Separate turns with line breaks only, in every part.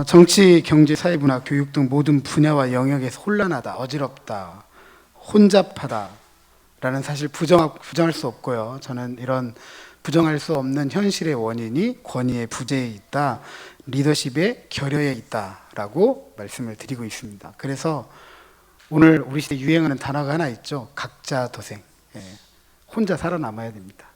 정치, 경제, 사회, 문화, 교육 등 모든 분야와 영역에서 혼란하다, 어지럽다, 혼잡하다라는 사실 부정할 수 없고요. 저는 이런 부정할 수 없는 현실의 원인이 권위의 부재에 있다, 리더십의 결여에 있다라고 말씀을 드리고 있습니다. 그래서 오늘 우리 시대에 유행하는 단어가 하나 있죠. 각자 도생. 혼자 살아남아야 됩니다.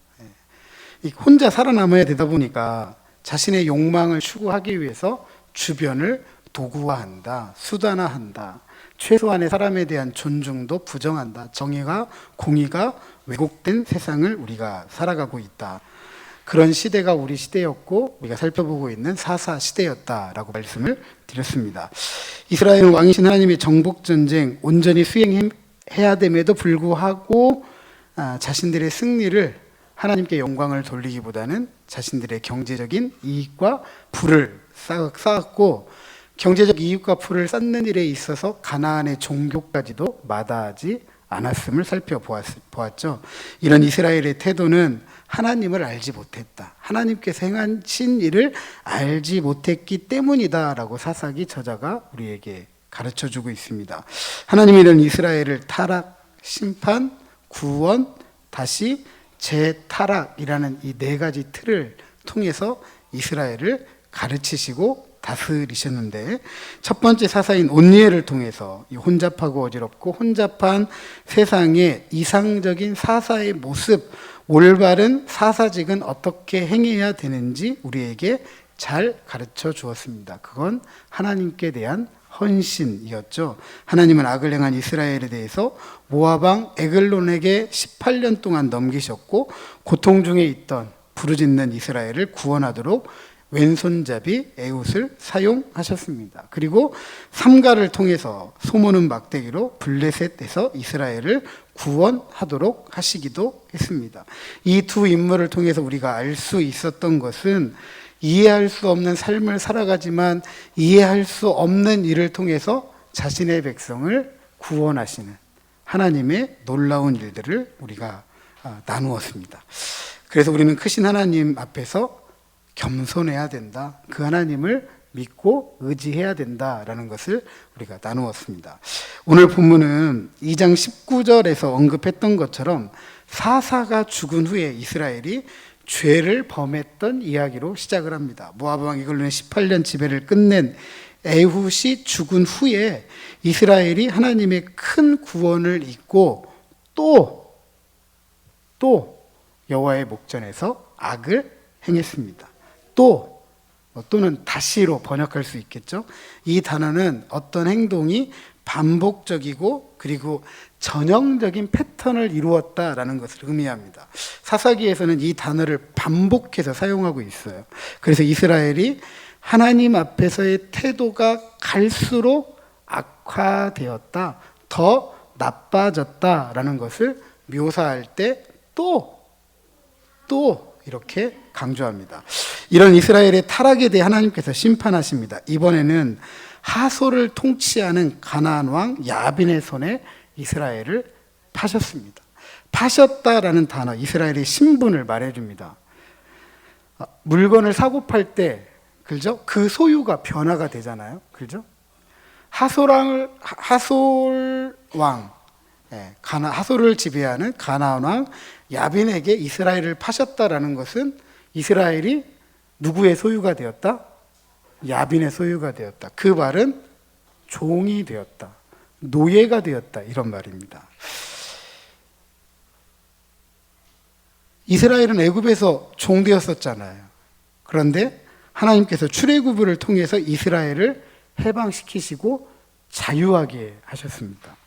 이 혼자 살아남아야 되다 보니까 자신의 욕망을 추구하기 위해서 주변을 도구화한다, 수단화한다, 최소한의 사람에 대한 존중도 부정한다, 정의가, 공의가 왜곡된 세상을 우리가 살아가고 있다. 그런 시대가 우리 시대였고 우리가 살펴보고 있는 사사 시대였다라고 말씀을 드렸습니다. 이스라엘은 왕이신 하나님의 정복전쟁 온전히 수행해야 됨에도 불구하고 자신들의 승리를 하나님께 영광을 돌리기보다는 자신들의 경제적인 이익과 부를 쌓았고, 경제적 이익과 부를 쌓는 일에 있어서 가나안의 종교까지도 마다하지 않았음을 살펴보았죠. 이런 이스라엘의 태도는 하나님을 알지 못했다, 하나님께서 행하신 일을 알지 못했기 때문이다라고 사사기 저자가 우리에게 가르쳐주고 있습니다. 하나님이 이런 이스라엘을 타락, 심판, 구원, 다시 재타락이라는 이 네 가지 틀을 통해서 이스라엘을 가르치시고 다스리셨는데, 첫 번째 사사인 온니엘을 통해서 이 혼잡하고 어지럽고 혼잡한 세상의 이상적인 사사의 모습, 올바른 사사직은 어떻게 행해야 되는지 우리에게 잘 가르쳐 주었습니다. 그건 하나님께 대한 헌신이었죠. 하나님은 악을 행한 이스라엘에 대해서 모압왕 에글론에게 18년 동안 넘기셨고, 고통 중에 있던 부르짖는 이스라엘을 구원하도록 왼손잡이 에훗을 사용하셨습니다. 그리고 삼가를 통해서 소모는 막대기로 블레셋에서 이스라엘을 구원하도록 하시기도 했습니다. 이 두 인물을 통해서 우리가 알 수 있었던 것은, 이해할 수 없는 삶을 살아가지만 이해할 수 없는 일을 통해서 자신의 백성을 구원하시는 하나님의 놀라운 일들을 우리가 나누었습니다. 그래서 우리는 크신 하나님 앞에서 겸손해야 된다, 그 하나님을 믿고 의지해야 된다라는 것을 우리가 나누었습니다. 오늘 본문은 2장 19절에서 언급했던 것처럼 사사가 죽은 후에 이스라엘이 죄를 범했던 이야기로 시작을 합니다. 모압 왕 에글론의 18년 지배를 끝낸 에훗이 죽은 후에 이스라엘이 하나님의 큰 구원을 잊고 또 여호와의 목전에서 악을 행했습니다. 또는 다시로 번역할 수 있겠죠. 이 단어는 어떤 행동이 반복적이고 그리고 전형적인 패턴을 이루었다라는 것을 의미합니다. 사사기에서는 이 단어를 반복해서 사용하고 있어요. 그래서 이스라엘이 하나님 앞에서의 태도가 갈수록 악화되었다, 더 나빠졌다라는 것을 묘사할 때 또 이렇게 강조합니다. 이런 이스라엘의 타락에 대해 하나님께서 심판하십니다. 이번에는 하솔을 통치하는 가나안 왕 야빈의 손에 이스라엘을 파셨습니다. 파셨다라는 단어, 이스라엘의 신분을 말해줍니다. 물건을 사고 팔 때, 그죠? 그 소유가 변화가 되잖아요. 그죠? 하솔을 지배하는 가나안 왕 야빈에게 이스라엘을 파셨다라는 것은 이스라엘이 누구의 소유가 되었다? 야빈의 소유가 되었다. 그 말은 종이 되었다, 노예가 되었다, 이런 말입니다. 이스라엘은 애굽에서 종되었었잖아요. 그런데 하나님께서 출애굽을 통해서 이스라엘을 해방시키시고 자유하게 하셨습니다.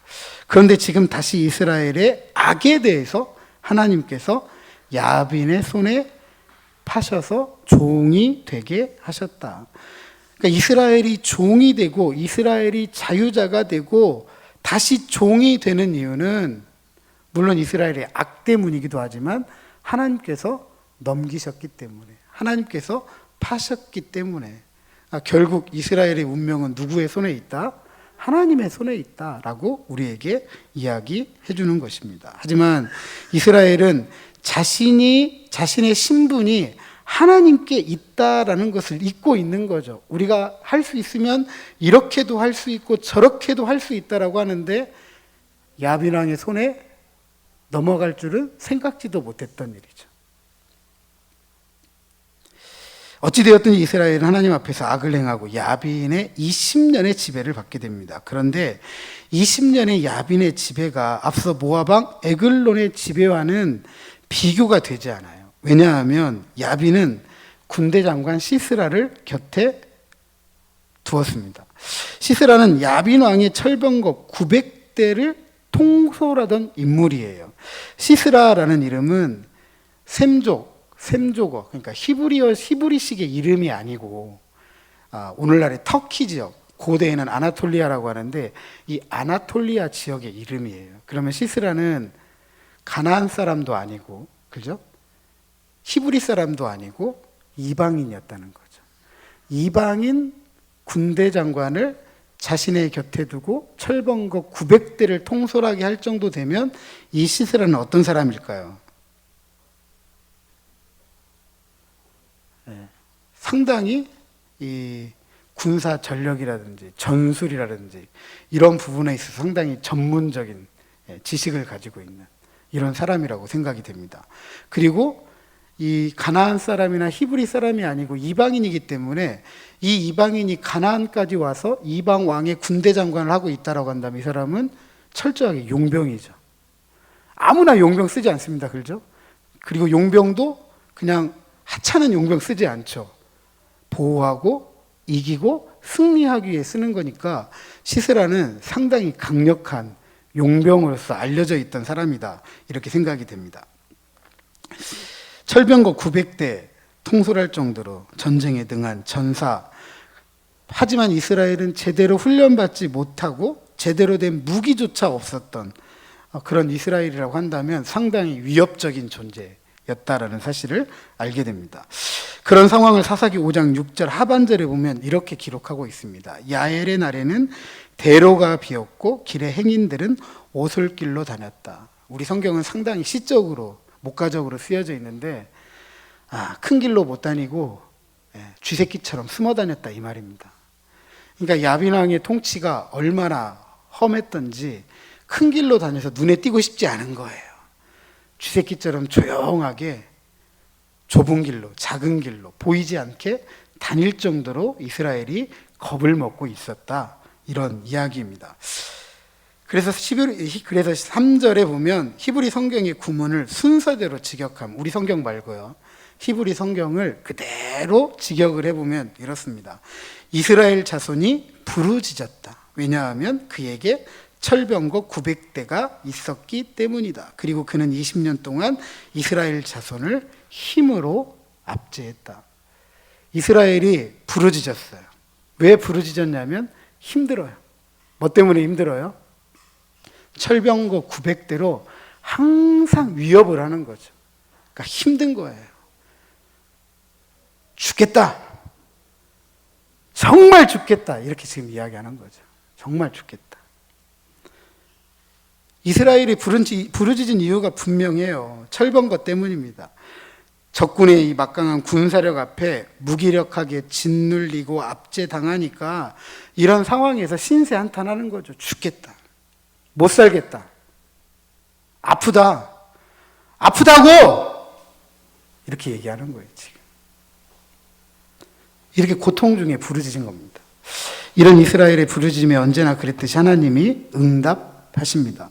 그런데 지금 다시 이스라엘의 악에 대해서 하나님께서 야빈의 손에 파셔서 종이 되게 하셨다. 그러니까 이스라엘이 종이 되고 이스라엘이 자유자가 되고 다시 종이 되는 이유는 물론 이스라엘의 악 때문이기도 하지만 하나님께서 넘기셨기 때문에, 하나님께서 파셨기 때문에, 결국 이스라엘의 운명은 누구의 손에 있다? 하나님의 손에 있다라고 우리에게 이야기해 주는 것입니다. 하지만 이스라엘은 자신의 신분이 하나님께 있다라는 것을 잊고 있는 거죠. 우리가 할 수 있으면 이렇게도 할 수 있고 저렇게도 할 수 있다라고 하는데 야빈 왕의 손에 넘어갈 줄은 생각지도 못했던 일이죠. 어찌되었든 이스라엘은 하나님 앞에서 악을 행하고 야빈의 20년의 지배를 받게 됩니다. 그런데 20년의 야빈의 지배가 앞서 모압왕 에글론의 지배와는 비교가 되지 않아요. 왜냐하면 야빈은 군대 장관 시스라를 곁에 두었습니다. 시스라는 야빈 왕의 철병거 900대를 통솔하던 인물이에요. 시스라라는 이름은 셈조거, 그러니까 히브리식의 이름이 아니고 오늘날의 터키 지역, 고대에는 아나톨리아라고 하는데 이 아나톨리아 지역의 이름이에요. 그러면 시스라는 가나안 사람도 아니고, 그죠? 히브리 사람도 아니고 이방인이었다는 거죠. 이방인 군대 장관을 자신의 곁에 두고 철병거 900대를 통솔하게 할 정도 되면 이 시스라는 어떤 사람일까요? 상당히 이 군사 전력이라든지 전술이라든지 이런 부분에 있어서 상당히 전문적인 지식을 가지고 있는 이런 사람이라고 생각이 됩니다. 그리고 이 가나안 사람이나 히브리 사람이 아니고 이방인이기 때문에 이 이방인이 가나안까지 와서 이방 왕의 군대 장관을 하고 있다라고 한다면 이 사람은 철저하게 용병이죠. 아무나 용병 쓰지 않습니다. 그렇죠? 그리고 용병도 그냥 하찮은 용병 쓰지 않죠. 보호하고 이기고 승리하기 위해 쓰는 거니까 시스라는 상당히 강력한 용병으로서 알려져 있던 사람이다. 이렇게 생각이 됩니다. 철병거 900대 통솔할 정도로 전쟁에 능한 전사. 하지만 이스라엘은 제대로 훈련받지 못하고 제대로 된 무기조차 없었던 그런 이스라엘이라고 한다면 상당히 위협적인 존재였다라는 사실을 알게 됩니다. 그런 상황을 사사기 5장 6절 하반절에 보면 이렇게 기록하고 있습니다. 야엘의 날에는 대로가 비었고 길의 행인들은 오솔길로 다녔다. 우리 성경은 상당히 시적으로 목가적으로 쓰여져 있는데 큰 길로 못 다니고 쥐새끼처럼 숨어 다녔다 이 말입니다. 그러니까 야빈 왕의 통치가 얼마나 험했던지 큰 길로 다녀서 눈에 띄고 싶지 않은 거예요. 쥐새끼처럼 조용하게 좁은 길로, 작은 길로 보이지 않게 다닐 정도로 이스라엘이 겁을 먹고 있었다. 이런 이야기입니다. 그래서 3절에 보면 히브리 성경의 구문을 순서대로 직역함. 우리 성경 말고요. 히브리 성경을 그대로 직역을 해보면 이렇습니다. 이스라엘 자손이 부르짖었다. 왜냐하면 그에게 철병거 900대가 있었기 때문이다. 그리고 그는 20년 동안 이스라엘 자손을 힘으로 압제했다. 이스라엘이 부르짖었어요. 왜 부르짖었냐면 힘들어요. 뭐 때문에 힘들어요? 철병거 900대로 항상 위협을 하는 거죠. 그러니까 힘든 거예요. 죽겠다. 정말 죽겠다. 이렇게 지금 이야기하는 거죠. 정말 죽겠다. 이스라엘이 부르짖은 이유가 분명해요. 철병거 때문입니다. 적군의 이 막강한 군사력 앞에 무기력하게 짓눌리고 압제당하니까 이런 상황에서 신세 한탄하는 거죠. 죽겠다. 못 살겠다. 아프다. 아프다고! 이렇게 얘기하는 거예요, 지금. 이렇게 고통 중에 부르짖은 겁니다. 이런 이스라엘의 부르짖음에 언제나 그랬듯이 하나님이 응답하십니다.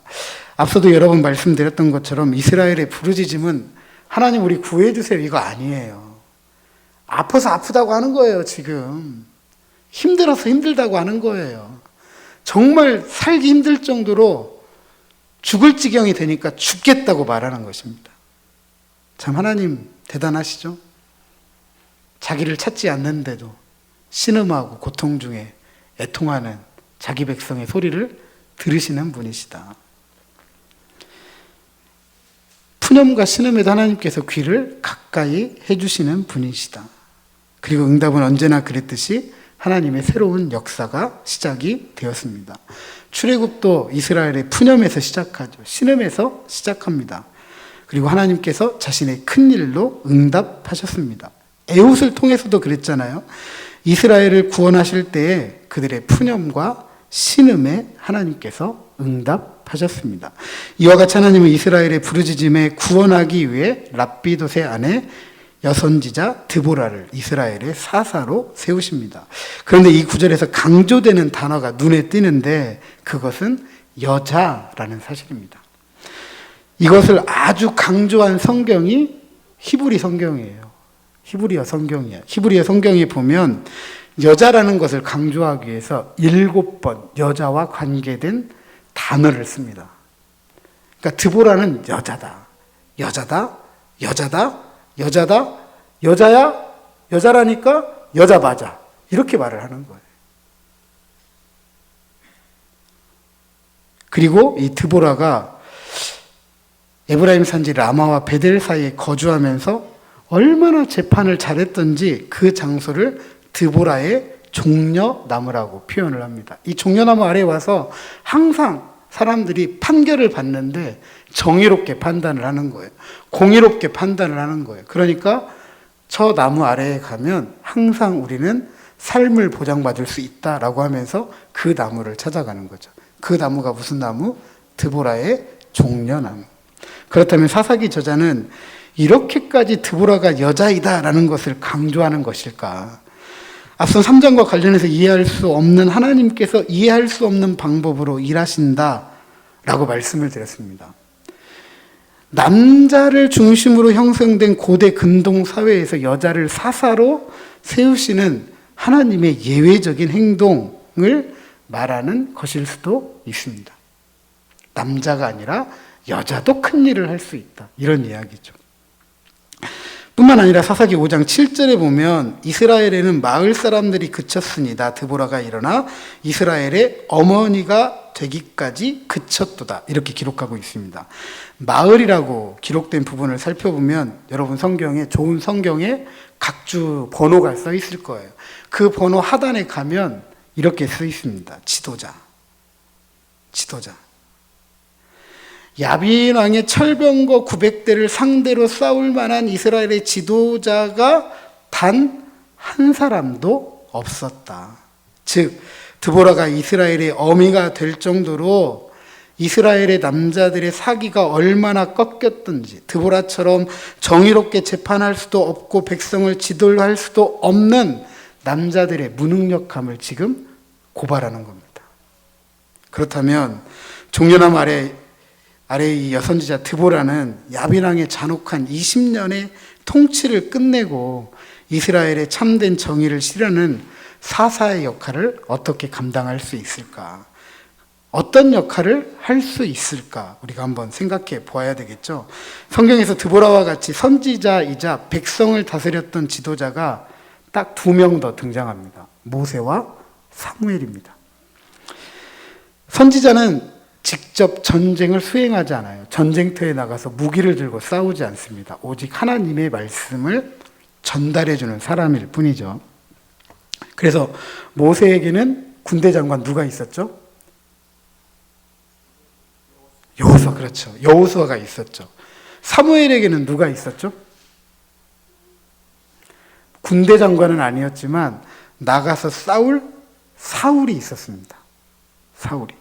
앞서도 여러 번 말씀드렸던 것처럼 이스라엘의 부르짖음은 하나님 우리 구해주세요 이거 아니에요. 아파서 아프다고 하는 거예요, 지금. 힘들어서 힘들다고 하는 거예요. 정말 살기 힘들 정도로 죽을 지경이 되니까 죽겠다고 말하는 것입니다. 참 하나님 대단하시죠? 자기를 찾지 않는데도 신음하고 고통 중에 애통하는 자기 백성의 소리를 들으시는 분이시다. 푸념과 신음에도 하나님께서 귀를 가까이 해주시는 분이시다. 그리고 응답은 언제나 그랬듯이 하나님의 새로운 역사가 시작이 되었습니다. 출애굽도 이스라엘의 푸념에서 시작하죠. 신음에서 시작합니다. 그리고 하나님께서 자신의 큰 일로 응답하셨습니다. 에훗을 통해서도 그랬잖아요. 이스라엘을 구원하실 때에 그들의 푸념과 신음에 하나님께서 응답하셨습니다. 이와 같이 하나님은 이스라엘의 부르짖음에 구원하기 위해 랍비돗의 아내 여선지자 드보라를 이스라엘의 사사로 세우십니다. 그런데 이 구절에서 강조되는 단어가 눈에 띄는데 그것은 여자라는 사실입니다. 이것을 아주 강조한 성경이 히브리 성경이에요. 히브리어 성경이에요. 히브리어 성경에 보면 여자라는 것을 강조하기 위해서 7번 여자와 관계된 단어를 씁니다. 그러니까 드보라는 여자다, 여자다, 여자다, 여자다, 여자야, 여자라니까 여자 맞아. 이렇게 말을 하는 거예요. 그리고 이 드보라가 에브라임 산지 라마와 베델 사이에 거주하면서 얼마나 재판을 잘했던지 그 장소를 드보라의 종려나무라고 표현을 합니다. 이 종려나무 아래에 와서 항상 사람들이 판결을 받는데 정의롭게 판단을 하는 거예요. 공의롭게 판단을 하는 거예요. 그러니까 저 나무 아래에 가면 항상 우리는 삶을 보장받을 수 있다라고 하면서 그 나무를 찾아가는 거죠. 그 나무가 무슨 나무? 드보라의 종려나무. 그렇다면 사사기 저자는 이렇게까지 드보라가 여자이다라는 것을 강조하는 것일까? 앞선 3장과 관련해서 이해할 수 없는 하나님께서 이해할 수 없는 방법으로 일하신다라고 말씀을 드렸습니다. 남자를 중심으로 형성된 고대 근동 사회에서 여자를 사사로 세우시는 하나님의 예외적인 행동을 말하는 것일 수도 있습니다. 남자가 아니라 여자도 큰 일을 할 수 있다. 이런 이야기죠. 뿐만 아니라 사사기 5장 7절에 보면 이스라엘에는 마을 사람들이 그쳤으니다 드보라가 일어나 이스라엘의 어머니가 되기까지 그쳤도다. 이렇게 기록하고 있습니다. 마을이라고 기록된 부분을 살펴보면 여러분 성경에 좋은 성경에 각주 번호가 써 있을 거예요. 그 번호 하단에 가면 이렇게 써 있습니다. 지도자. 지도자. 야빈 왕의 철병거 900대를 상대로 싸울 만한 이스라엘의 지도자가 단 한 사람도 없었다. 즉 드보라가 이스라엘의 어미가 될 정도로 이스라엘의 남자들의 사기가 얼마나 꺾였던지, 드보라처럼 정의롭게 재판할 수도 없고 백성을 지도할 수도 없는 남자들의 무능력함을 지금 고발하는 겁니다. 그렇다면 종려나무 아래 이 여선지자 드보라는 야빈왕의 잔혹한 20년의 통치를 끝내고 이스라엘의 참된 정의를 실현하는 사사의 역할을 어떻게 감당할 수 있을까? 어떤 역할을 할 수 있을까? 우리가 한번 생각해 보아야 되겠죠. 성경에서 드보라와 같이 선지자이자 백성을 다스렸던 지도자가 딱 2명 더 등장합니다. 모세와 사무엘입니다. 선지자는 직접 전쟁을 수행하지 않아요. 전쟁터에 나가서 무기를 들고 싸우지 않습니다. 오직 하나님의 말씀을 전달해주는 사람일 뿐이죠. 그래서 모세에게는 군대 장관 누가 있었죠? 여호수아, 그렇죠. 여호수아가 있었죠. 사무엘에게는 누가 있었죠? 군대 장관은 아니었지만 나가서 싸울 사울이 있었습니다. 사울이.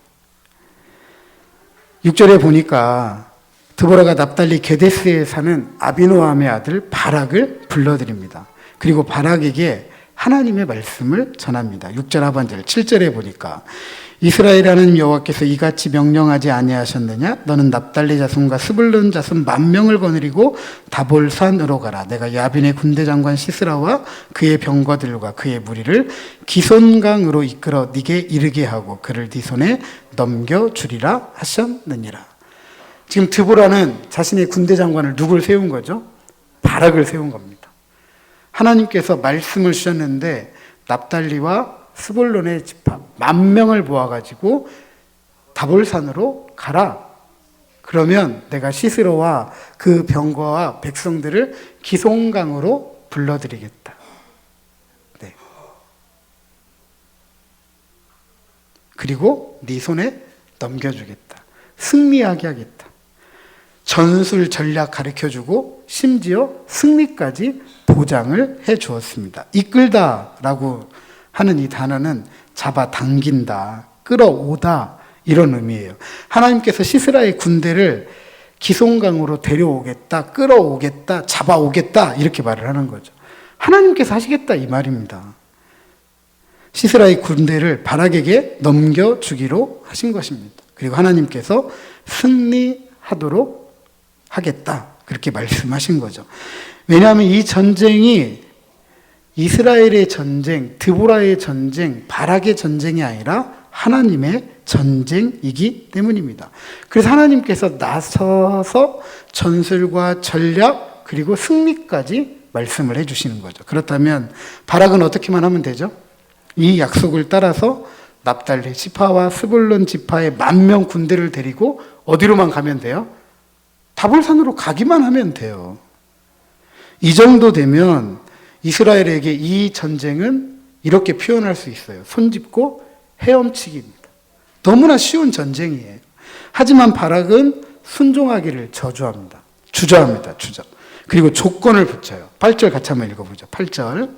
6절에 보니까 드보라가 납달리 게데스에 사는 아비노함의 아들 바락을 불러드립니다. 그리고 바락에게 하나님의 말씀을 전합니다. 6절 하반절 7절에 보니까 이스라엘 하나님 여호와께서 이같이 명령하지 아니하셨느냐? 너는 납달리 자손과 스불론 자손 10,000명을 거느리고 다볼산으로 가라. 내가 야빈의 군대 장관 시스라와 그의 병거들과 그의 무리를 기손강으로 이끌어 네게 이르게 하고 그를 네 손에 넘겨주리라 하셨느니라. 지금 드보라는 자신의 군대 장관을 누굴 세운 거죠? 바락을 세운 겁니다. 하나님께서 말씀을 주셨는데 납달리와 스불론의 지파 10,000명을 모아가지고 다볼산으로 가라. 그러면 내가 시스로와 그 병거와 백성들을 기송강으로 불러드리겠다. 네. 그리고 네 손에 넘겨주겠다. 승리하게 하겠다. 전술 전략 가르쳐주고 심지어 승리까지 보장을 해 주었습니다. 이끌다라고 하는 이 단어는 잡아당긴다, 끌어오다 이런 의미예요. 하나님께서 시스라의 군대를 기송강으로 데려오겠다, 끌어오겠다, 잡아오겠다 이렇게 말을 하는 거죠. 하나님께서 하시겠다 이 말입니다. 시스라의 군대를 바락에게 넘겨주기로 하신 것입니다. 그리고 하나님께서 승리하도록 하겠다 그렇게 말씀하신 거죠. 왜냐하면 이 전쟁이 이스라엘의 전쟁, 드보라의 전쟁, 바락의 전쟁이 아니라 하나님의 전쟁이기 때문입니다. 그래서 하나님께서 나서서 전술과 전략 그리고 승리까지 말씀을 해주시는 거죠. 그렇다면 바락은 어떻게만 하면 되죠? 이 약속을 따라서 납달리 지파와 스불론 지파의 10,000명 군대를 데리고 어디로만 가면 돼요? 다볼산으로 가기만 하면 돼요. 이 정도 되면 이스라엘에게 이 전쟁은 이렇게 표현할 수 있어요. 손짚고 헤엄치기입니다. 너무나 쉬운 전쟁이에요. 하지만 바락은 순종하기를 저주합니다. 주저합니다. 주저. 그리고 조건을 붙여요. 8절 같이 한번 읽어보죠. 8절.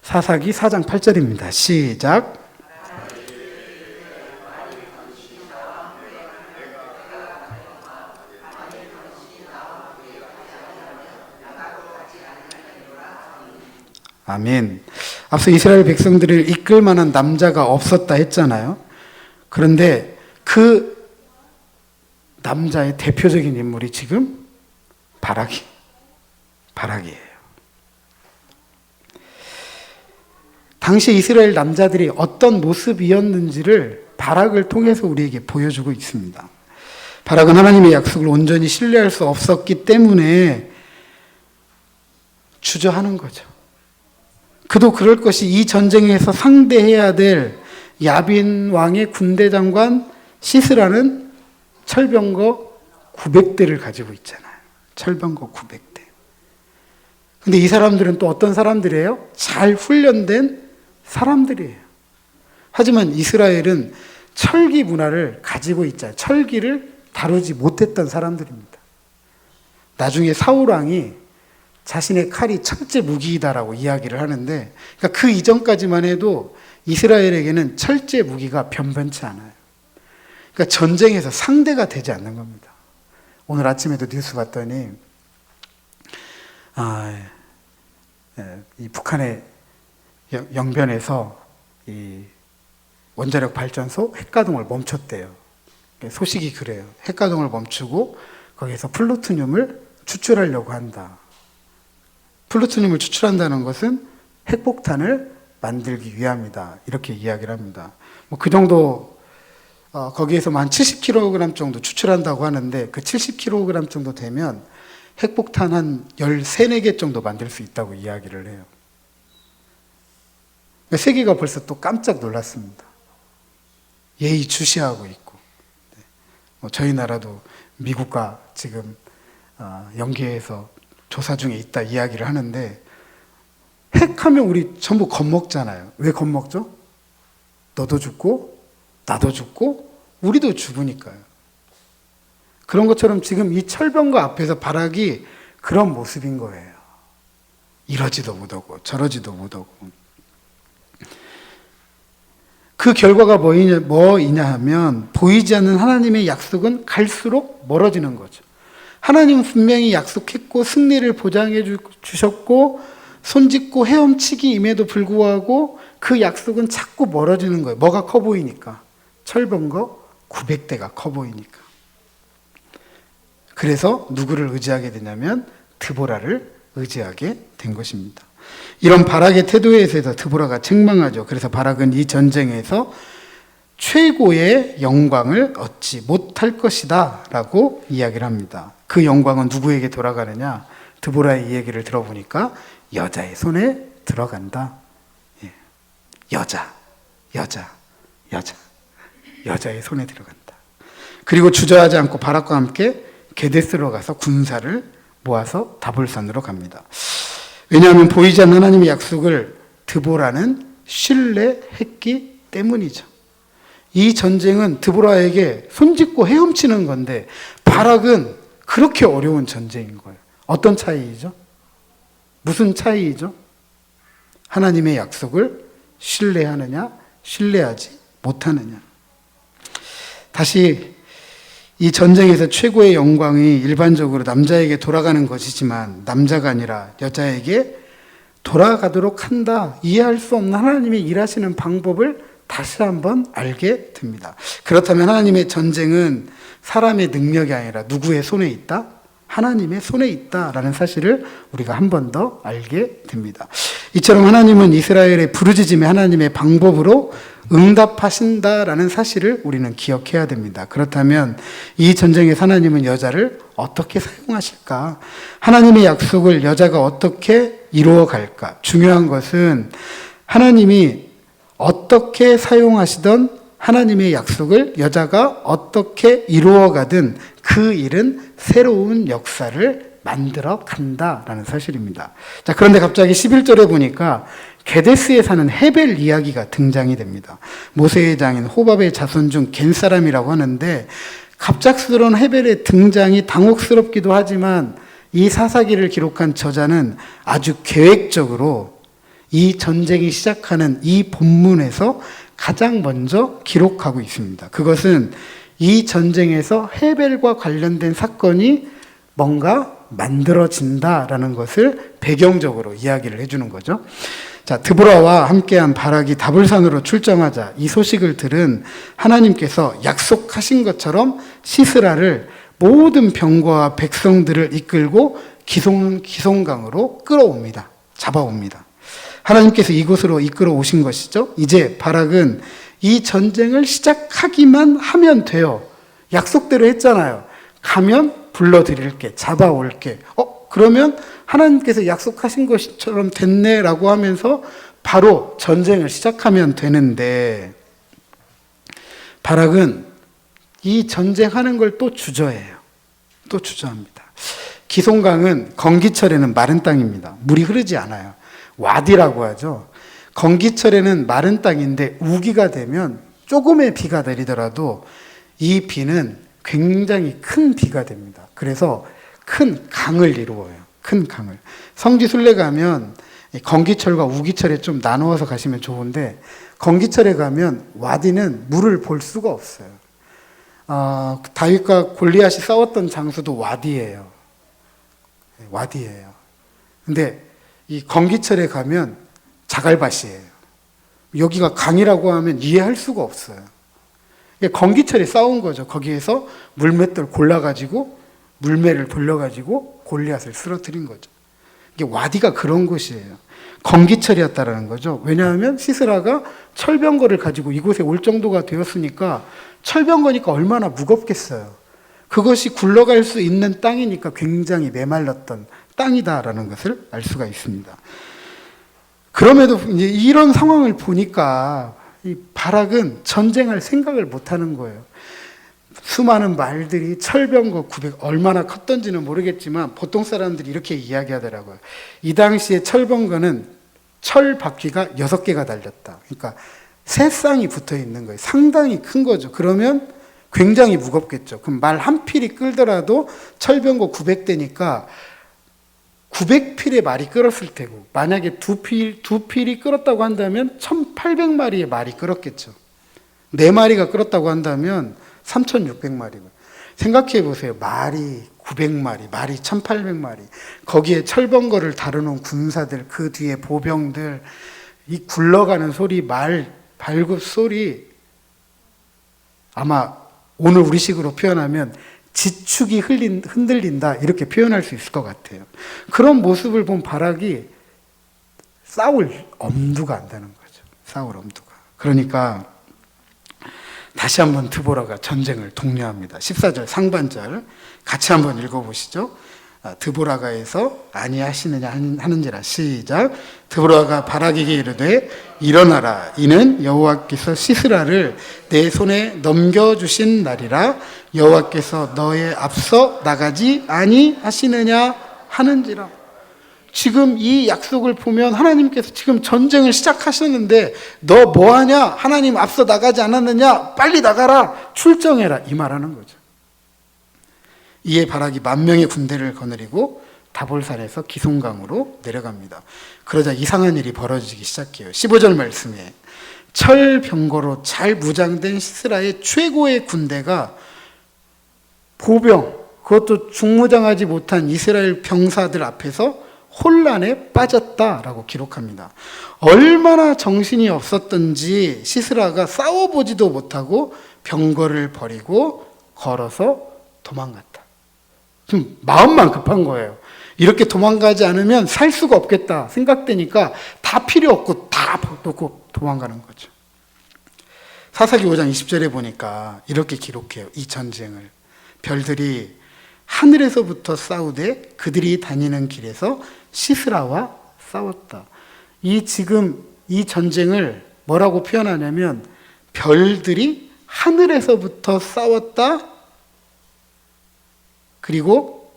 사사기 4장 8절입니다. 시작. 아멘. 앞서 이스라엘 백성들을 이끌 만한 남자가 없었다 했잖아요. 그런데 그 남자의 대표적인 인물이 지금 바락이에요. 당시 이스라엘 남자들이 어떤 모습이었는지를 바락을 통해서 우리에게 보여주고 있습니다. 바락은 하나님의 약속을 온전히 신뢰할 수 없었기 때문에 주저하는 거죠. 그도 그럴 것이 이 전쟁에서 상대해야 될 야빈 왕의 군대 장관 시스라는 철병거 900대를 가지고 있잖아요. 철병거 900대. 근데 이 사람들은 또 어떤 사람들이에요? 잘 훈련된 사람들이에요. 하지만 이스라엘은 철기 문화를 가지고 있잖아요. 철기를 다루지 못했던 사람들입니다. 나중에 사울 왕이 자신의 칼이 철제 무기이다라고 이야기를 하는데, 그러니까 그 이전까지만 해도 이스라엘에게는 철제 무기가 변변치 않아요. 그러니까 전쟁에서 상대가 되지 않는 겁니다. 오늘 아침에도 뉴스 봤더니 이 북한의 영변에서 이 원자력 발전소 핵가동을 멈췄대요. 소식이 그래요. 핵가동을 멈추고 거기에서 플루토늄을 추출하려고 한다. 플루토늄을 추출한다는 것은 핵폭탄을 만들기 위함이다. 이렇게 이야기를 합니다. 뭐 그 정도 거기에서 한 70kg 정도 추출한다고 하는데 그 70kg 정도 되면 핵폭탄 한 13, 14개 정도 만들 수 있다고 이야기를 해요. 세계가 벌써 또 깜짝 놀랐습니다. 예의주시하고 있고, 저희 나라도 미국과 지금 연계해서 조사 중에 있다 이야기를 하는데, 핵하면 우리 전부 겁먹잖아요. 왜 겁먹죠? 너도 죽고 나도 죽고 우리도 죽으니까요. 그런 것처럼 지금 이 철병거 앞에서 바락이 그런 모습인 거예요. 이러지도 못하고 저러지도 못하고. 그 결과가 뭐이냐 하면 보이지 않는 하나님의 약속은 갈수록 멀어지는 거죠. 하나님은 분명히 약속했고 승리를 보장해 주셨고 손짓고 헤엄치기임에도 불구하고 그 약속은 자꾸 멀어지는 거예요. 뭐가 커 보이니까. 철병거 900대가 커 보이니까. 그래서 누구를 의지하게 되냐면 드보라를 의지하게 된 것입니다. 이런 바락의 태도에 대해서 드보라가 책망하죠. 그래서 바락은 이 전쟁에서 최고의 영광을 얻지 못할 것이다 라고 이야기를 합니다. 그 영광은 누구에게 돌아가느냐? 드보라의 이야기를 들어보니까 여자의 손에 들어간다. 예. 여자의 손에 들어간다. 그리고 주저하지 않고 바락과 함께 게데스로 가서 군사를 모아서 다볼산으로 갑니다. 왜냐하면 보이지 않는 하나님의 약속을 드보라는 신뢰했기 때문이죠. 이 전쟁은 드보라에게 손짓고 헤엄치는 건데 바락은 그렇게 어려운 전쟁인 거예요. 어떤 차이이죠? 무슨 차이이죠? 하나님의 약속을 신뢰하느냐, 신뢰하지 못하느냐. 다시 이 전쟁에서 최고의 영광이 일반적으로 남자에게 돌아가는 것이지만 남자가 아니라 여자에게 돌아가도록 한다. 이해할 수 없는 하나님의 일하시는 방법을 다시 한번 알게 됩니다. 그렇다면 하나님의 전쟁은 사람의 능력이 아니라 누구의 손에 있다? 하나님의 손에 있다라는 사실을 우리가 한 번 더 알게 됩니다. 이처럼 하나님은 이스라엘의 부르짖음에 하나님의 방법으로 응답하신다라는 사실을 우리는 기억해야 됩니다. 그렇다면 이 전쟁에서 하나님은 여자를 어떻게 사용하실까? 하나님의 약속을 여자가 어떻게 이루어갈까? 중요한 것은 하나님이 어떻게 사용하시던 하나님의 약속을 여자가 어떻게 이루어가든 그 일은 새로운 역사를 만들어 간다라는 사실입니다. 자, 그런데 갑자기 11절에 보니까 게데스에 사는 헤벨 이야기가 등장이 됩니다. 모세의 장인 호밥의 자손 중 겐 사람이라고 하는데 갑작스러운 헤벨의 등장이 당혹스럽기도 하지만 이 사사기를 기록한 저자는 아주 계획적으로 이 전쟁이 시작하는 이 본문에서 가장 먼저 기록하고 있습니다. 그것은 이 전쟁에서 헤벨과 관련된 사건이 뭔가 만들어진다라는 것을 배경적으로 이야기를 해주는 거죠. 자, 드보라와 함께한 바락이 다볼산으로 출정하자 이 소식을 들은 하나님께서 약속하신 것처럼 시스라를 모든 병거와 백성들을 이끌고 기송강으로 끌어옵니다. 잡아옵니다. 하나님께서 이곳으로 이끌어 오신 것이죠. 이제 바락은 이 전쟁을 시작하기만 하면 돼요. 약속대로 했잖아요. 가면 불러드릴게, 잡아올게. 그러면 하나님께서 약속하신 것처럼 됐네라고 하면서 바로 전쟁을 시작하면 되는데 바락은 이 전쟁하는 걸 또 주저해요. 또 주저합니다. 기송강은 건기철에는 마른 땅입니다. 물이 흐르지 않아요. 와디라고 하죠. 건기철에는 마른 땅인데 우기가 되면 조금의 비가 내리더라도 이 비는 굉장히 큰 비가 됩니다. 그래서 큰 강을 이루어요. 큰 강을. 성지순례 가면 건기철과 우기철에 좀 나누어서 가시면 좋은데 건기철에 가면 와디는 물을 볼 수가 없어요. 다윗과 골리앗이 싸웠던 장소도 와디예요. 와디예요. 근데 이 건기철에 가면 자갈밭이에요. 여기가 강이라고 하면 이해할 수가 없어요. 건기철에 싸운 거죠. 거기에서 물맷돌 골라가지고 물매를 돌려가지고 골리앗을 쓰러뜨린 거죠. 이게 와디가 그런 곳이에요. 건기철이었다라는 거죠. 왜냐하면 시스라가 철병거를 가지고 이곳에 올 정도가 되었으니까 철병거니까 얼마나 무겁겠어요. 그것이 굴러갈 수 있는 땅이니까 굉장히 메말랐던 땅이다라는 것을 알 수가 있습니다. 그럼에도 이제 이런 상황을 보니까 이 바락은 전쟁할 생각을 못 하는 거예요. 수많은 말들이 철병거 900 얼마나 컸던지는 모르겠지만 보통 사람들이 이렇게 이야기하더라고요. 이 당시에 철병거는 철 바퀴가 6개가 달렸다. 그러니까 세 쌍이 붙어 있는 거예요. 상당히 큰 거죠. 그러면 굉장히 무겁겠죠. 그럼 말 한 필이 끌더라도 철병거 900대니까 900필의 말이 끌었을 테고 만약에 두 필이 끌었다고 한다면 1800마리의 말이 끌었겠죠. 4마리가 끌었다고 한다면 3600마리. 생각해 보세요. 말이 900마리, 말이 1800마리. 거기에 철병거를 다루는 군사들, 그 뒤에 보병들, 이 굴러가는 소리, 말 발굽 소리, 아마 오늘 우리식으로 표현하면 지축이 흔들린다 이렇게 표현할 수 있을 것 같아요. 그런 모습을 본 바락이 싸울 엄두가 안 나는 거죠. 싸울 엄두가. 그러니까 다시 한번 드보라가 전쟁을 독려합니다. 14절 상반절 같이 한번 읽어보시죠. 드보라가에서 아니하시느냐 하는지라. 시작. 드보라가 바락에게 이르되 일어나라. 이는 여호와께서 시스라를 내 손에 넘겨주신 날이라. 여호와께서 너의 앞서 나가지 아니하시느냐 하는지라. 지금 이 약속을 보면 하나님께서 지금 전쟁을 시작하셨는데 너 뭐하냐? 하나님 앞서 나가지 않았느냐? 빨리 나가라. 출정해라. 이 말하는 거죠. 이에 바락이 10,000명의 군대를 거느리고 다볼산에서 기송강으로 내려갑니다. 그러자 이상한 일이 벌어지기 시작해요. 15절 말씀에 철병거로 잘 무장된 시스라의 최고의 군대가 보병, 그것도 중무장하지 못한 이스라엘 병사들 앞에서 혼란에 빠졌다라고 기록합니다. 얼마나 정신이 없었던지 시스라가 싸워보지도 못하고 병거를 버리고 걸어서 도망갔다. 지금 마음만 급한 거예요. 이렇게 도망가지 않으면 살 수가 없겠다 생각되니까 다 필요 없고 다 놓고 도망가는 거죠. 사사기 5장 20절에 보니까 이렇게 기록해요. 이 전쟁을. 별들이 하늘에서부터 싸우되 그들이 다니는 길에서 시스라와 싸웠다. 지금 이 전쟁을 뭐라고 표현하냐면 별들이 하늘에서부터 싸웠다. 그리고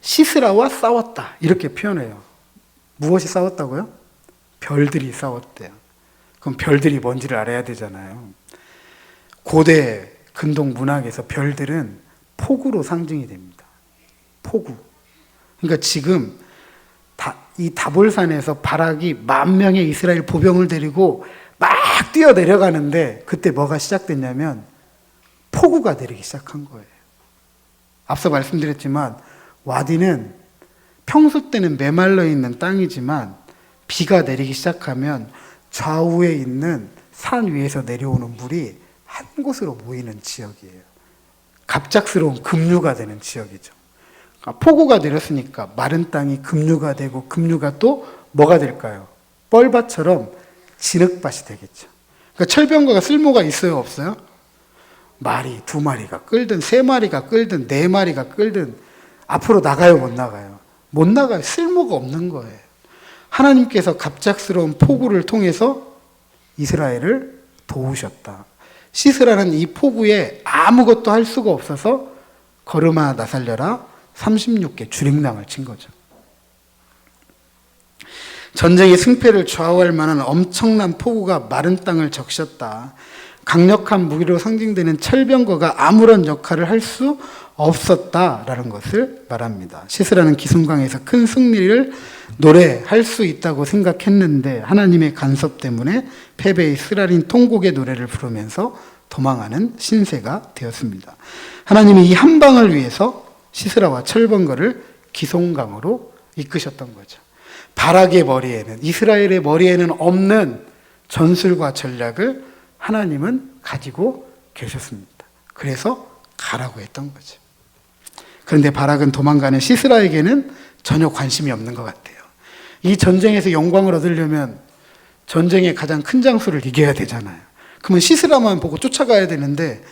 시스라와 싸웠다. 이렇게 표현해요. 무엇이 싸웠다고요? 별들이 싸웠대요. 그럼 별들이 뭔지를 알아야 되잖아요. 고대 근동 문학에서 별들은 폭우로 상징이 됩니다. 폭우. 그러니까 지금 이 다볼산에서 바락이 10,000명의 이스라엘 보병을 데리고 막 뛰어 내려가는데 그때 뭐가 시작됐냐면 폭우가 내리기 시작한 거예요. 앞서 말씀드렸지만 와디는 평소 때는 메말라 있는 땅이지만 비가 내리기 시작하면 좌우에 있는 산 위에서 내려오는 물이 한 곳으로 모이는 지역이에요. 갑작스러운 급류가 되는 지역이죠. 그러니까 폭우가 내렸으니까 마른 땅이 급류가 되고 급류가 또 뭐가 될까요? 뻘밭처럼 진흙밭이 되겠죠. 그러니까 철병거가 쓸모가 있어요, 없어요? 말이 2마리가 끌든 3마리가 끌든 4마리가 끌든 앞으로 나가요, 못 나가요? 못 나가요. 쓸모가 없는 거예요. 하나님께서 갑작스러운 폭우를 통해서 이스라엘을 도우셨다. 시스라는 이 폭우에 아무것도 할 수가 없어서 걸음아 나 살려라 36개 주링랑을 친 거죠. 전쟁의 승패를 좌우할 만한 엄청난 폭우가 마른 땅을 적셨다. 강력한 무기로 상징되는 철병거가 아무런 역할을 할 수 없었다라는 것을 말합니다. 시스라는 기슭강에서 큰 승리를 노래할 수 있다고 생각했는데 하나님의 간섭 때문에 패배의 쓰라린 통곡의 노래를 부르면서 도망하는 신세가 되었습니다. 하나님이 이 한 방을 위해서 시스라와 철병거를 기슭강으로 이끄셨던 거죠. 바락의 머리에는, 이스라엘의 머리에는 없는 전술과 전략을 하나님은 가지고 계셨습니다. 그래서 가라고 했던 거죠. 그런데 바락은 도망가는 시스라에게는 전혀 관심이 없는 것 같아요. 이 전쟁에서 영광을 얻으려면 전쟁의 가장 큰 장수를 이겨야 되잖아요. 그러면 시스라만 보고 쫓아가야 되는데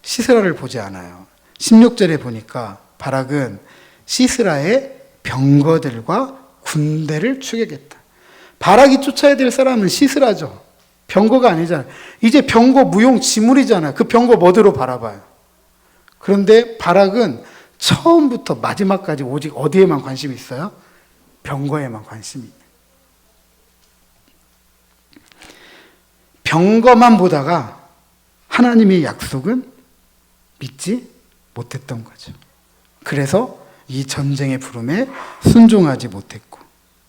시스라를 보지 않아요. 16절에 보니까 바락은 시스라의 병거들과 군대를 추격했다. 바락이 쫓아야 될 사람은 시스라죠. 병거가 아니잖아요. 이제 병거 무용지물이잖아요. 그 병거 뭐대로 바라봐요. 그런데 바락은 처음부터 마지막까지 오직 어디에만 관심이 있어요? 병거에만 관심이 있어요. 병거만 보다가 하나님의 약속은 믿지 못했던 거죠. 그래서 이 전쟁의 부름에 순종하지 못했고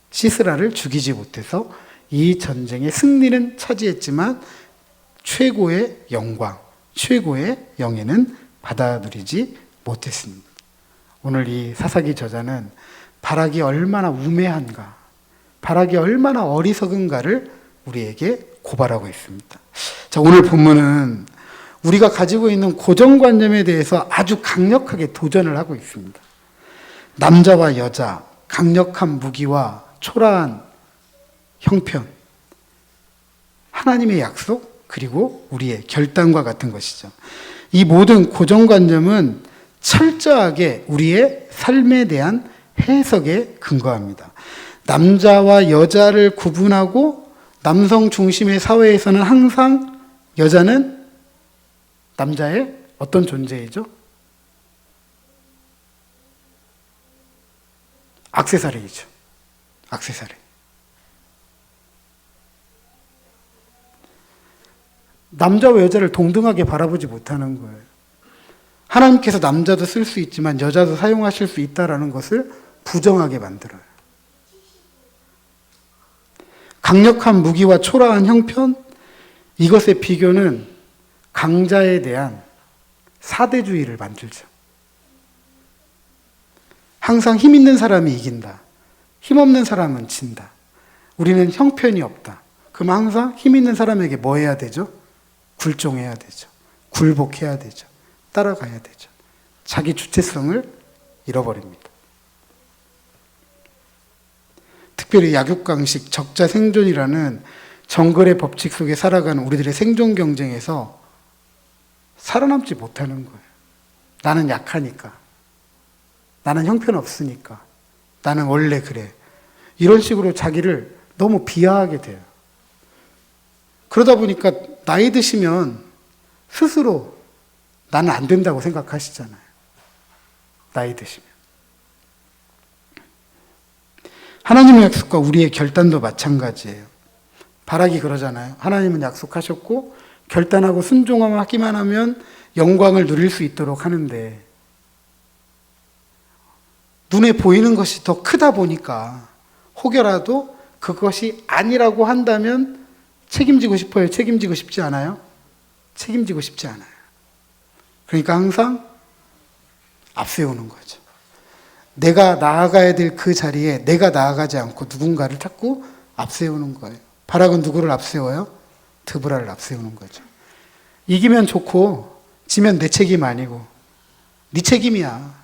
시스라를 죽이지 못해서 이 전쟁의 승리는 차지했지만 최고의 영광, 최고의 영예는 받아들이지 못했습니다. 오늘 이 사사기 저자는 바락이 얼마나 우매한가, 바락이 얼마나 어리석은가를 우리에게 고발하고 있습니다. 자, 오늘 본문은 우리가 가지고 있는 고정관념에 대해서 아주 강력하게 도전을 하고 있습니다. 남자와 여자, 강력한 무기와 초라한 형편, 하나님의 약속, 그리고 우리의 결단과 같은 것이죠. 이 모든 고정관념은 철저하게 우리의 삶에 대한 해석에 근거합니다. 남자와 여자를 구분하고 남성 중심의 사회에서는 항상 여자는 남자의 어떤 존재이죠? 액세서리이죠. 액세서리. 남자와 여자를 동등하게 바라보지 못하는 거예요. 하나님께서 남자도 쓸 수 있지만 여자도 사용하실 수 있다라는 것을 부정하게 만들어요. 강력한 무기와 초라한 형편, 이것의 비교는 강자에 대한 사대주의를 만들죠. 항상 힘 있는 사람이 이긴다. 힘 없는 사람은 진다. 우리는 형편이 없다. 그럼 항상 힘 있는 사람에게 뭐 해야 되죠? 굴종해야 되죠. 굴복해야 되죠. 따라가야 되죠. 자기 주체성을 잃어버립니다. 특별히 약육강식, 적자 생존이라는 정글의 법칙 속에 살아가는 우리들의 생존 경쟁에서 살아남지 못하는 거예요. 나는 약하니까. 나는 형편없으니까. 나는 원래 그래. 이런 식으로 자기를 너무 비하하게 돼요. 그러다 보니까 나이 드시면 스스로 나는 안 된다고 생각하시잖아요. 나이 드시면. 하나님의 약속과 우리의 결단도 마찬가지예요. 바락이 그러잖아요. 하나님은 약속하셨고 결단하고 순종하기만 하면 영광을 누릴 수 있도록 하는데 눈에 보이는 것이 더 크다 보니까 혹여라도 그것이 아니라고 한다면 책임지고 싶어요? 책임지고 싶지 않아요? 책임지고 싶지 않아요. 그러니까 항상 앞세우는 거죠. 내가 나아가야 될 그 자리에 내가 나아가지 않고 누군가를 자꾸 앞세우는 거예요. 바락은 누구를 앞세워요? 드보라를 앞세우는 거죠. 이기면 좋고 지면 내 책임 아니고 네 책임이야.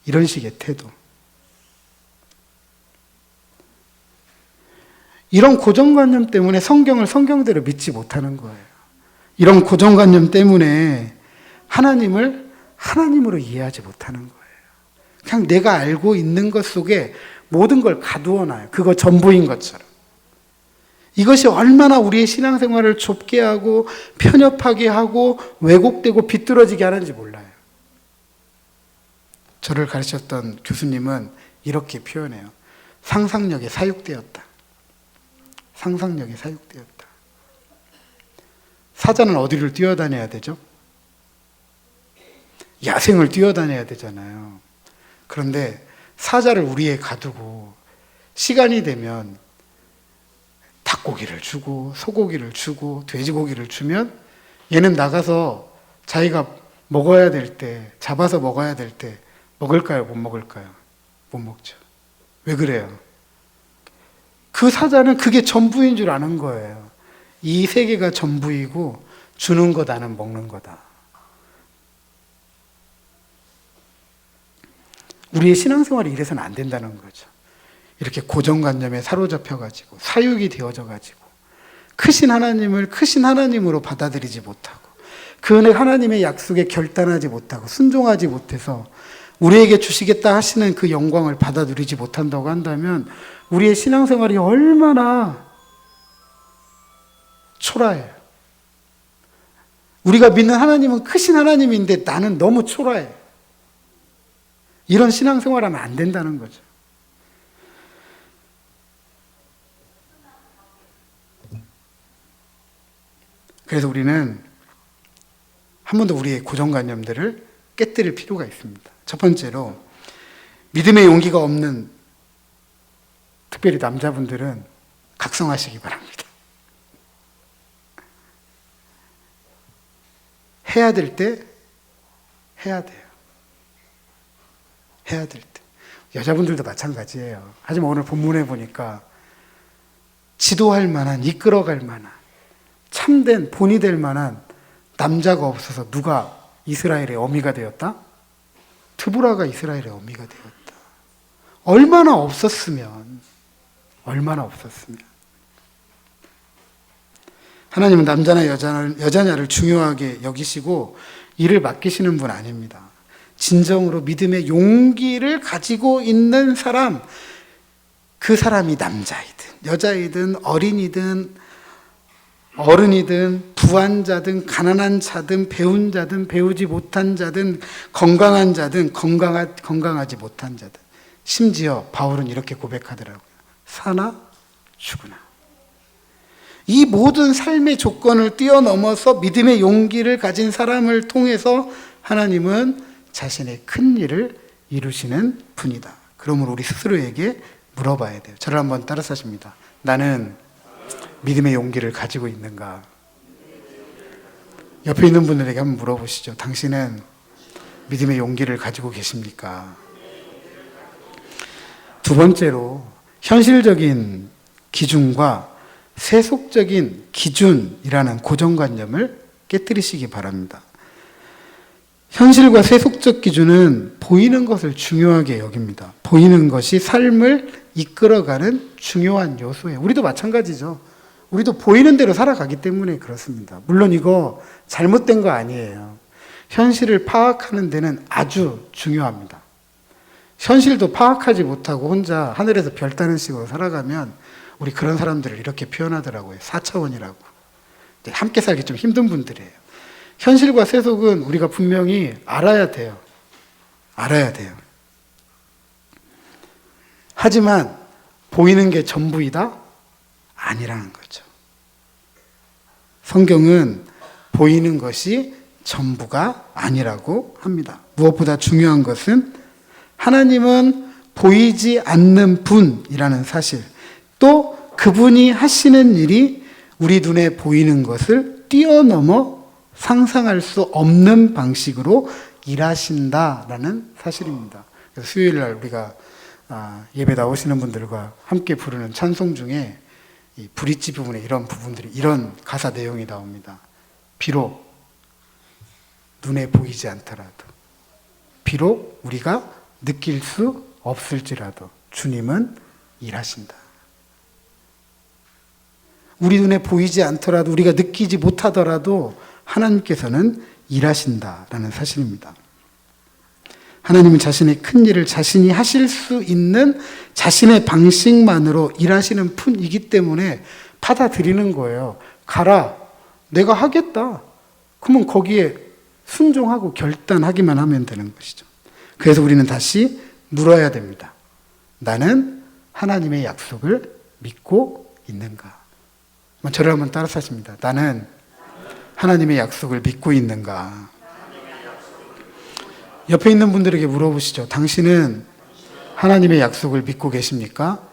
이런 식의 태도. 이런 고정관념 때문에 성경을 성경대로 믿지 못하는 거예요. 이런 고정관념 때문에 하나님을 하나님으로 이해하지 못하는 거예요. 그냥 내가 알고 있는 것 속에 모든 걸 가두어놔요. 그거 전부인 것처럼. 이것이 얼마나 우리의 신앙생활을 좁게 하고 편협하게 하고 왜곡되고 비뚤어지게 하는지 몰라요. 저를 가르쳤던 교수님은 이렇게 표현해요. 상상력에 사육되었다. 상상력에 사육되었다. 사자는 어디를 뛰어다녀야 되죠? 야생을 뛰어다녀야 되잖아요. 그런데 사자를 우리에 가두고 시간이 되면 닭고기를 주고 소고기를 주고 돼지고기를 주면 얘는 나가서 자기가 먹어야 될 때, 잡아서 먹어야 될 때 먹을까요? 못 먹을까요? 못 먹죠. 왜 그래요? 그 사자는 그게 전부인 줄 아는 거예요. 이 세계가 전부이고 주는 거 나는 먹는 거다. 우리의 신앙생활이 이래서는 안 된다는 거죠. 이렇게 고정관념에 사로잡혀가지고 사육이 되어져가지고 크신 하나님을 크신 하나님으로 받아들이지 못하고 그 은혜 하나님의 약속에 결단하지 못하고 순종하지 못해서 우리에게 주시겠다 하시는 그 영광을 받아 누리지 못한다고 한다면 우리의 신앙생활이 얼마나 초라해요. 우리가 믿는 하나님은 크신 하나님인데 나는 너무 초라해. 이런 신앙생활하면 안 된다는 거죠. 그래서 우리는 한 번 더 우리의 고정관념들을 깨뜨릴 필요가 있습니다. 첫 번째로 믿음의 용기가 없는 특별히 남자분들은 각성하시기 바랍니다. 해야 될 때 해야 돼요. 해야 될 때. 여자분들도 마찬가지예요. 하지만 오늘 본문에 보니까 지도할 만한, 이끌어갈 만한, 참된 본이 될 만한 남자가 없어서 누가 이스라엘의 어미가 되었다? 드보라가 이스라엘의 어미가 되었다. 얼마나 없었으면. 하나님은 남자나 여자냐를 중요하게 여기시고 일을 맡기시는 분 아닙니다. 진정으로 믿음의 용기를 가지고 있는 사람, 그 사람이 남자이든 여자이든 어린이든 어른이든 부한자든 가난한 자든 배운 자든 배우지 못한 자든 건강한 자든 건강하지 못한 자든 심지어 바울은 이렇게 고백하더라고요. 사나 죽으나. 이 모든 삶의 조건을 뛰어넘어서 믿음의 용기를 가진 사람을 통해서 하나님은 자신의 큰 일을 이루시는 분이다. 그러므로 우리 스스로에게 물어봐야 돼요. 저를 한번 따라서 하십니다. 나는 믿음의 용기를 가지고 있는가? 옆에 있는 분들에게 한번 물어보시죠. 당신은 믿음의 용기를 가지고 계십니까? 두 번째로 현실적인 기준과 세속적인 기준이라는 고정관념을 깨뜨리시기 바랍니다. 현실과 세속적 기준은 보이는 것을 중요하게 여깁니다. 보이는 것이 삶을 이끌어가는 중요한 요소예요. 우리도 마찬가지죠. 우리도 보이는 대로 살아가기 때문에 그렇습니다. 물론 이거 잘못된 거 아니에요. 현실을 파악하는 데는 아주 중요합니다. 현실도 파악하지 못하고 혼자 하늘에서 별 따는 식으로 살아가면 우리 그런 사람들을 이렇게 표현하더라고요. 4차원이라고. 함께 살기 좀 힘든 분들이에요. 현실과 세속은 우리가 분명히 알아야 돼요. 알아야 돼요. 하지만 보이는 게 전부이다? 아니라는 거죠. 성경은 보이는 것이 전부가 아니라고 합니다. 무엇보다 중요한 것은 하나님은 보이지 않는 분이라는 사실, 또 그분이 하시는 일이 우리 눈에 보이는 것을 뛰어넘어 상상할 수 없는 방식으로 일하신다라는 사실입니다. 그래서 수요일 날 우리가 예배 나오시는 분들과 함께 부르는 찬송 중에 이 브릿지 부분에 이런 부분들이, 이런 가사 내용이 나옵니다. 비록 눈에 보이지 않더라도, 비록 우리가 느낄 수 없을지라도 주님은 일하신다. 우리 눈에 보이지 않더라도, 우리가 느끼지 못하더라도 하나님께서는 일하신다라는 사실입니다. 하나님은 자신의 큰 일을 자신이 하실 수 있는 자신의 방식만으로 일하시는 분이기 때문에 받아들이는 거예요. 가라. 내가 하겠다. 그러면 거기에 순종하고 결단하기만 하면 되는 것이죠. 그래서 우리는 다시 물어야 됩니다. 나는 하나님의 약속을 믿고 있는가? 저를 한번 따라서 하십니다. 나는 하나님의 약속을 믿고 있는가? 옆에 있는 분들에게 물어보시죠. 당신은 하나님의 약속을 믿고 계십니까?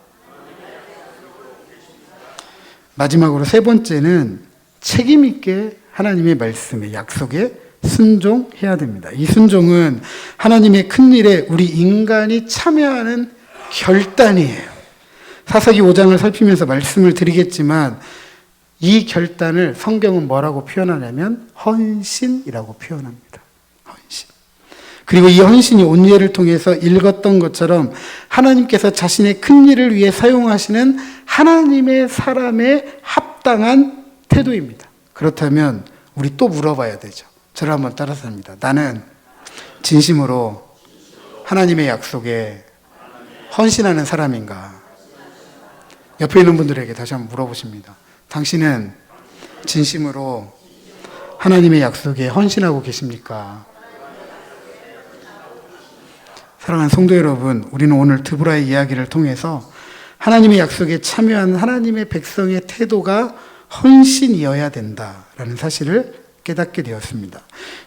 마지막으로 세 번째는 책임 있게 하나님의 말씀에, 약속에 순종해야 됩니다. 이 순종은 하나님의 큰 일에 우리 인간이 참여하는 결단이에요. 사사기 5장을 살피면서 말씀을 드리겠지만 이 결단을 성경은 뭐라고 표현하냐면 헌신이라고 표현합니다. 헌신. 그리고 이 헌신이 온유를 통해서 읽었던 것처럼 하나님께서 자신의 큰 일을 위해 사용하시는 하나님의 사람의 합당한 태도입니다. 그렇다면 우리 또 물어봐야 되죠. 저를 한번 따라서 합니다. 나는 진심으로 하나님의 약속에 헌신하는 사람인가? 옆에 있는 분들에게 다시 한번 물어보십니다. 당신은 진심으로 하나님의 약속에 헌신하고 계십니까? 사랑하는 성도 여러분, 우리는 오늘 드보라의 이야기를 통해서 하나님의 약속에 참여한 하나님의 백성의 태도가 헌신이어야 된다라는 사실을 깨닫게 되었습니다.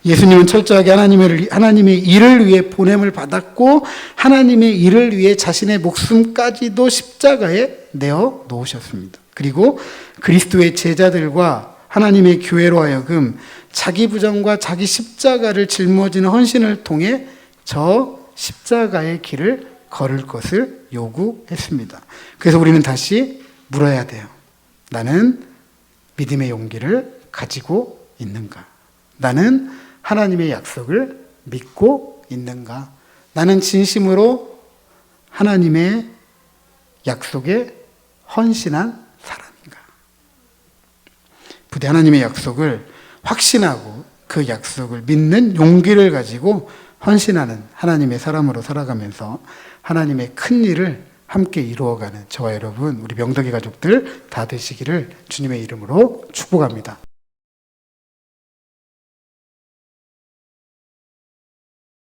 예수님은 철저하게 하나님의 일을 위해 보냄을 받았고 하나님의 일을 위해 자신의 목숨까지도 십자가에 내어 놓으셨습니다. 그리고 그리스도의 제자들과 하나님의 교회로 하여금 자기 부정과 자기 십자가를 짊어지는 헌신을 통해 저 십자가의 길을 걸을 것을 요구했습니다. 그래서 우리는 다시 물어야 돼요. 나는 믿음의 용기를 가지고 있는가? 나는 하나님의 약속을 믿고 있는가? 나는 진심으로 하나님의 약속에 헌신한 사람인가? 부디 하나님의 약속을 확신하고 그 약속을 믿는 용기를 가지고 헌신하는 하나님의 사람으로 살아가면서 하나님의 큰 일을 함께 이루어가는 저와 여러분, 우리 명덕의 가족들 다 되시기를 주님의 이름으로 축복합니다.